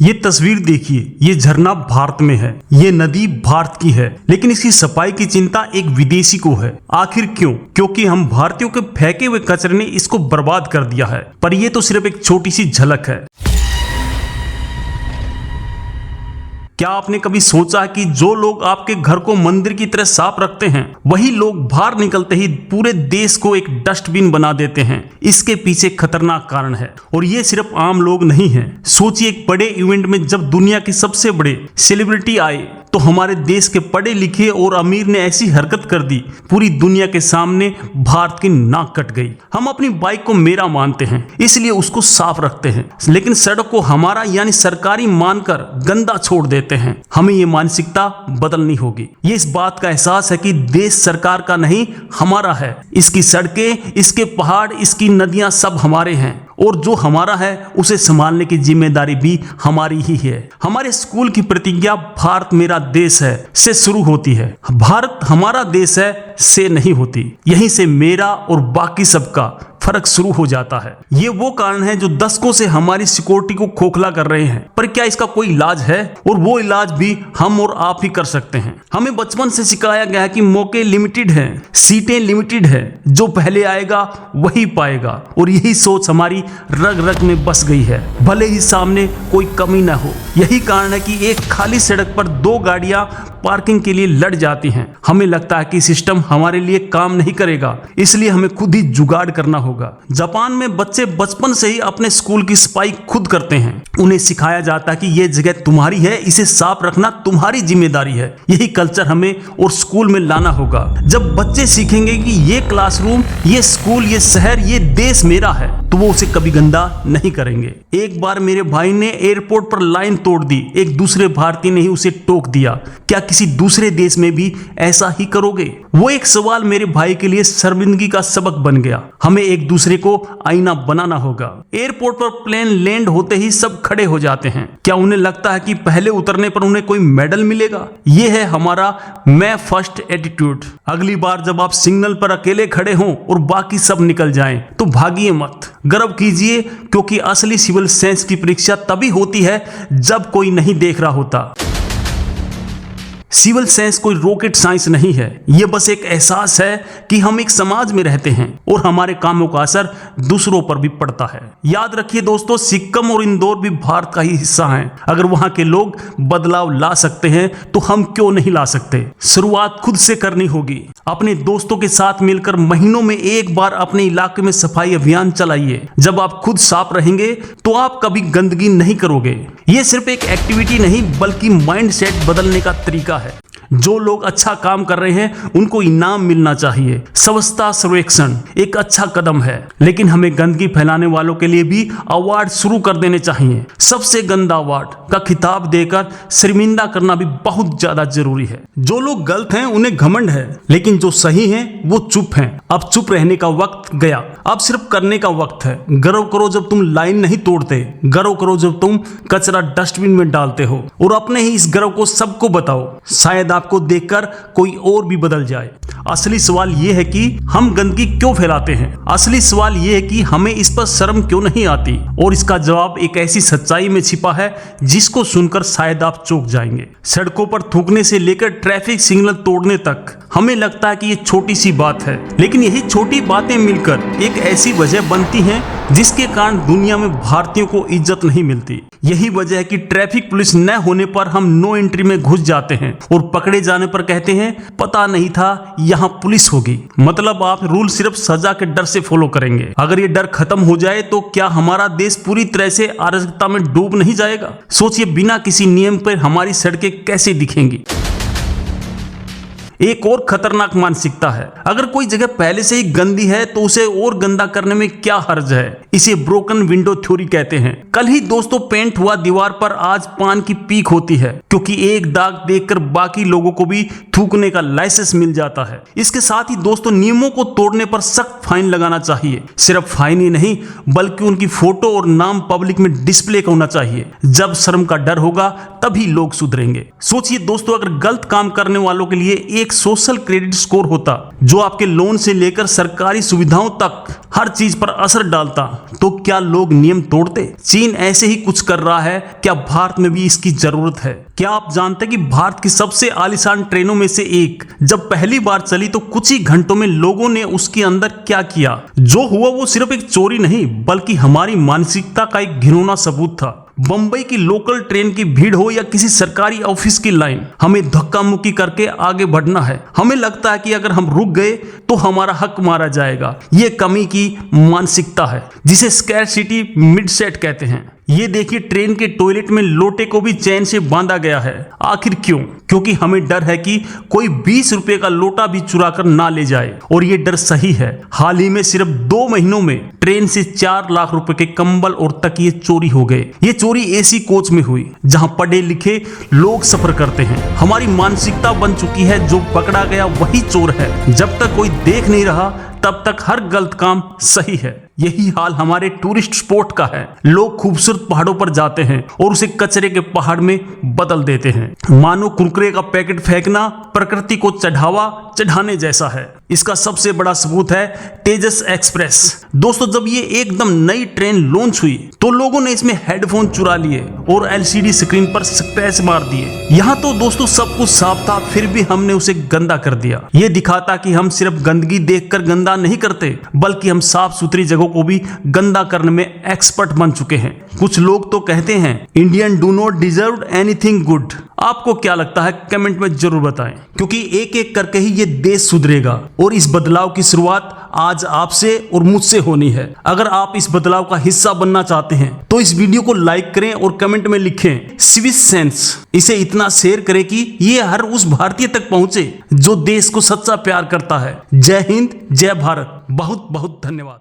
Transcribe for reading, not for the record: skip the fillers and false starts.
ये तस्वीर देखिए, ये झरना भारत में है, ये नदी भारत की है, लेकिन इसकी सफाई की चिंता एक विदेशी को है। आखिर क्यों? क्योंकि हम भारतीयों के फेंके हुए कचरे ने इसको बर्बाद कर दिया है। पर ये तो सिर्फ एक छोटी सी झलक है। क्या आपने कभी सोचा कि जो लोग आपके घर को मंदिर की तरह साफ रखते हैं, वही लोग बाहर निकलते ही पूरे देश को एक डस्टबिन बना देते हैं? इसके पीछे खतरनाक कारण है, और ये सिर्फ आम लोग नहीं हैं। सोचिए, एक बड़े इवेंट में जब दुनिया के सबसे बड़े सेलिब्रिटी आए तो हमारे देश के पढ़े लिखे और अमीर ने ऐसी हरकत कर दी, पूरी दुनिया के सामने भारत की नाक कट गई। हम अपनी बाइक को मेरा मानते हैं, इसलिए उसको साफ रखते हैं, लेकिन सड़क को हमारा यानी सरकारी मानकर गंदा छोड़ देते हैं। हमें ये मानसिकता बदलनी होगी। ये इस बात का एहसास है कि देश सरकार का नहीं, हमारा है। इसकी सड़कें, इसके पहाड़, इसकी नदियां सब हमारे हैं, और जो हमारा है उसे संभालने की जिम्मेदारी भी हमारी ही है। हमारे स्कूल की प्रतिज्ञा भारत मेरा देश है से शुरू होती है, भारत हमारा देश है से नहीं होती। यहीं से मेरा और बाकी सबका फर्क शुरू हो जाता है। ये वो कारण है जो दशकों से हमारी सिक्योरिटी को खोखला कर रहे हैं। पर क्या इसका कोई इलाज है? और वो इलाज भी हम और आप ही कर सकते हैं। हमें बचपन से सिखाया गया है कि मौके लिमिटेड हैं, सीटें लिमिटेड है, जो पहले आएगा वही पाएगा, और यही सोच हमारी रग रग में बस गई है, भले ही सामने कोई कमी ना हो। यही कारण है कि एक खाली सड़क पर दो गाड़ियां पार्किंग के लिए लड़ जाती हैं। हमें लगता है कि सिस्टम हमारे लिए काम नहीं करेगा, इसलिए हमें खुद ही जुगाड़ करना होगा। जापान में बच्चे बचपन से ही अपने स्कूल की सफाई खुद करते हैं। उन्हें सिखाया जाता है कि यह जगह तुम्हारी है, इसे साफ रखना तुम्हारी जिम्मेदारी है। यही कल्चर हमें और स्कूल में लाना होगा। जब बच्चे सीखेंगे कि ये क्लासरूम, ये स्कूल, ये शहर, ये देश मेरा है, तो वो उसे कभी गंदा नहीं करेंगे। एक बार मेरे भाई ने एयरपोर्ट पर लाइन तोड़ दी, एक दूसरे भारतीय ने ही उसे टोक दिया। क्या किसी दूसरे देश में भी ऐसा ही करोगे? वो एक सवाल मेरे भाई के लिए शर्मिंदगी का सबक बन गया। हमें एक दूसरे को आईना बनाना होगा। एयरपोर्ट पर प्लेन लैंड होते ही सब खड़े हो जाते हैं। क्या उन्हें लगता है कि पहले उतरने पर उन्हें कोई मेडल मिलेगा? ये है हमारा मैं फर्स्ट एटीट्यूड। अगली बार जब आप सिग्नल पर अकेले खड़े हों और बाकी सब निकल जाएं, तो भागिए मत, गर्व कीजिए, क्योंकि असली सिविल सेंस की परीक्षा तभी होती है जब कोई नहीं देख रहा होता। सिविल साइंस कोई रॉकेट साइंस नहीं है, यह बस एक एहसास है कि हम एक समाज में रहते हैं और हमारे कामों का असर दूसरों पर भी पड़ता है। याद रखिए दोस्तों, सिक्किम और इंदौर भी भारत का ही हिस्सा हैं। अगर वहां के लोग बदलाव ला सकते हैं तो हम क्यों नहीं ला सकते? शुरुआत खुद से करनी होगी। अपने दोस्तों के साथ मिलकर महीनों में एक बार अपने इलाके में सफाई अभियान चलाइए। जब आप खुद साफ रहेंगे तो आप कभी गंदगी नहीं करोगे। ये सिर्फ एक एक्टिविटी नहीं, बल्कि माइंडसेट बदलने का तरीका है। जो लोग अच्छा काम कर रहे हैं उनको इनाम मिलना चाहिए। स्वच्छता सर्वेक्षण एक अच्छा कदम है, लेकिन हमें गंदगी फैलाने वालों के लिए भी अवार्ड शुरू कर देने चाहिए। सबसे गंदा अवार्ड का खिताब देकर शर्मिंदा करना भी बहुत ज्यादा जरूरी है। जो लोग गलत हैं उन्हें घमंड है, लेकिन जो सही हैं वो चुप हैं। अब चुप रहने का वक्त गया, अब सिर्फ करने का वक्त है। गर्व करो जब तुम लाइन नहीं तोड़ते, गर्व करो जब तुम कचरा डस्टबिन में डालते हो, और अपने ही इस गर्व को सबको बताओ। शायद आपको देखकर कोई और भी बदल जाए। असली सवाल यह है कि हम गंदगी क्यों फैलाते हैं? असली सवाल यह है कि हमें इस पर शर्म क्यों नहीं आती? और इसका जवाब एक ऐसी सच्चाई में छिपा है जिसको सुनकर शायद आप चौंक जाएंगे। सड़कों पर थूकने से लेकर ट्रैफिक सिग्नल तोड़ने तक हमें लगता है कि ये छोटी सी बात है, लेकिन यही छोटी बातें मिलकर एक ऐसी वजह बनती हैं जिसके कारण दुनिया में भारतीयों को इज्जत नहीं मिलती। यही वजह है कि ट्रैफिक पुलिस न होने पर हम नो एंट्री में घुस जाते हैं और पकड़े जाने पर कहते हैं पता नहीं था यहाँ पुलिस होगी। मतलब आप रूल सिर्फ सजा के डर से फॉलो करेंगे। अगर ये डर खत्म हो जाए तो क्या हमारा देश पूरी तरह से अराजकता में डूब नहीं जाएगा? सोचिए, बिना किसी नियम पर हमारी सड़कें कैसे दिखेंगी? एक और खतरनाक मानसिकता है, अगर कोई जगह पहले से ही गंदी है तो उसे और गंदा करने में क्या हर्ज है। इसे ब्रोकन विंडो थ्योरी कहते हैं। कल ही दोस्तों पेंट हुआ दीवार पर आज पान की पीक होती है, क्योंकि एक दाग देखकर बाकी लोगों को भी थूकने का लाइसेंस मिल जाता है। इसके साथ ही दोस्तों नियमों को तोड़ने पर सख्त फाइन लगाना चाहिए। सिर्फ फाइन ही नहीं, बल्कि उनकी फोटो और नाम पब्लिक में डिस्प्ले होना चाहिए। जब शर्म का डर होगा तभी लोग सुधरेंगे। सोचिए दोस्तों, अगर गलत काम करने वालों के लिए एक एक सोशल क्रेडिट स्कोर होता जो आपके लोन से लेकर सरकारी सुविधाओं तक हर चीज पर असर डालता, तो क्या लोग नियम तोड़ते? चीन ऐसे ही कुछ कर रहा है, क्या भारत में भी इसकी जरूरत है? क्या आप जानते हैं कि भारत की सबसे आलीशान ट्रेनों में से एक जब पहली बार चली तो कुछ ही घंटों में लोगों ने उसके अंदर क्या किया? जो हुआ वो सिर्फ एक चोरी नहीं बल्कि हमारी मानसिकता का एक घिनौना सबूत था। बंबई की लोकल ट्रेन की भीड़ हो या किसी सरकारी ऑफिस की लाइन, हमें धक्का मुक्की करके आगे बढ़ना है। हमें लगता है कि अगर हम रुक गए तो हमारा हक मारा जाएगा। ये कमी की मानसिकता है जिसे स्कैरसिटी मिडसेट कहते हैं। ये देखिए, ट्रेन के टॉयलेट में लोटे को भी चैन से बांधा गया है। आखिर क्यों? क्योंकि हमें डर है कि कोई 20 रुपए का लोटा भी चुरा कर ना ले जाए, और ये डर सही है। हाल ही में सिर्फ 2 महीनों में ट्रेन से 4 लाख रुपए के कंबल और तकिए चोरी हो गए। ये चोरी एसी कोच में हुई जहां पढ़े लिखे लोग सफर करते हैं। हमारी मानसिकता बन चुकी है जो पकड़ा गया वही चोर है। जब तक कोई देख नहीं रहा तब तक हर गलत काम सही है। यही हाल हमारे टूरिस्ट स्पॉट का है। लोग खूबसूरत पहाड़ों पर जाते हैं और उसे कचरे के पहाड़ में बदल देते हैं। मानो कुरकुरे का पैकेट फेंकना प्रकृति को चढ़ाने जैसा है। इसका सबसे बड़ा सबूत है तेजस एक्सप्रेस। दोस्तों, जब ये एकदम नई ट्रेन लॉन्च हुई तो लोगों ने इसमें हेडफोन चुरा लिए और एलसीडी स्क्रीन पर स्क्रैच मार दिए। यहाँ तो दोस्तों सब कुछ साफ था, फिर भी हमने उसे गंदा कर दिया। ये दिखाता कि हम सिर्फ गंदगी देखकर गंदा नहीं करते बल्कि हम साफ सुथरी जगहों को भी गंदा करने में एक्सपर्ट बन चुके हैं। कुछ लोग तो कहते हैं Indian do not deserve anything good. आपको क्या लगता है? कमेंट में जरूर बताएं, क्योंकि एक एक करके ही ये देश सुधरेगा और इस बदलाव की शुरुआत आज आपसे और मुझसे होनी है। अगर आप इस बदलाव का हिस्सा बनना चाहते हैं तो इस वीडियो को लाइक करें और कमेंट में लिखें स्विस सेंस। इसे इतना शेयर करें कि ये हर उस भारतीय तक पहुंचे जो देश को सच्चा प्यार करता है। जय हिंद, जय भारत। बहुत बहुत धन्यवाद।